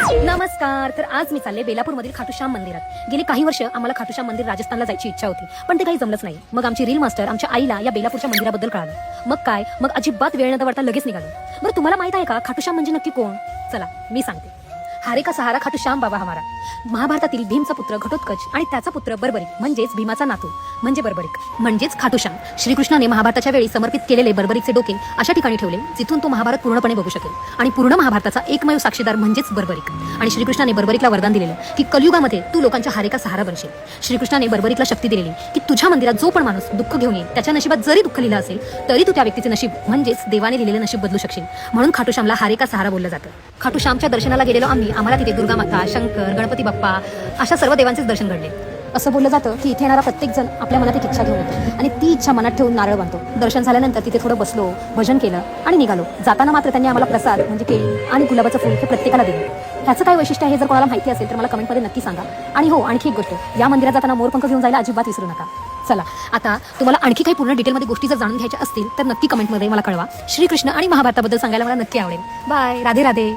नमस्कार. तर आज मी चालले बेलापूरमधील खाटूश्याम मंदिरात. गेली काही वर्ष आम्हाला खाटूश्याम मंदिर राजस्थानला जायची इच्छा होती, पण ते काही जमलंच नाही. मग आमची रील मास्टर आमच्या आईला या बेलापूरच्या मंदिराबद्दल कळालं. मग अजिबात वेळ न दवडता लगेच निघालो. बरं, तुम्हाला माहित आहे का खाटूश्याम म्हणजे नक्की कोण? चला मी सांगते. हारे का सहारा खाटूश्याम बाबा हमारा. महाभारतातील भीमचा पुत्र घटोत्कच आणि त्याचा पुत्र बर्बरिक म्हणजेच भीमाचा नातू म्हणजे बर्बरिक म्हणजेच खाटूश्याम. श्रीकृष्णाने महाभारताच्या वेळी समर्पित केलेले बर्बरिकचे डोके अशा ठिकाणी ठेवले जिथून तो महाभारत पूर्णपणे बघू शकेल. आणि पूर्ण महाभारताचा एकमेव साक्षीदार म्हणजेच बर्बरिक. आणि श्रीकृष्णाने बर्बरिकला वरदान दिलेलं की कलियुगामध्ये तू लोकांच्या हारे का सहारा बनशील. श्रीकृष्णाने बर्बरिकला शक्ती दिलेली की तुझ्या मंदिरात जो पण माणूस दुःख घेऊन येईल त्याच्या नशिबात जरी दुःख लिहिलं असेल तरी तू त्या व्यक्तीचे नशीब म्हणजेच देवाने लिहिलेलं नशीब बदलू शकशील. म्हणून खाटूश्यामला हारे का सहारा बोललं जातं. खाटूश्यामच्या दर्शनाला गेलेलो आम्हाला तिथे दुर्गा माता, शंकर, गणपती बाप्पा अशा सर्व देवांचेच दर्शन घडले. असं बोललं जातं की इथे येणारा प्रत्येक जण आपल्या मनात एक इच्छा घेऊन येतो आणि ती इच्छा मनात ठेवून नारळ बांधतो. दर्शन झाल्यानंतर तिथे थोडं बसलो, भजन केलं आणि निघालो. जाताना मात्र त्यांनी आम्हाला प्रसाद म्हणजे केळी आणि गुलाबाचं फूल हे प्रत्येकाला दिलं. ह्याचं काय वैशिष्ट्य आहे जर कोणाला माहिती असेल तर मला कमेंटमध्ये नक्की सांगा. आणि हो, आणखी एक गोष्ट, या मंदिरात जाताना मोरपंख घेऊन जायला अजिबात विसरू नका. चला, आता तुम्हाला आणखी काही पूर्ण डिटेलमध्ये गोष्टी जर जाणून घ्यायच्या असतील तर नक्की कमेंटमध्ये मला कळवा. श्रीकृष्ण आणि महाभारताबद्दल सांगायला मला नक्की आवडेल. बाय. राधे राधे.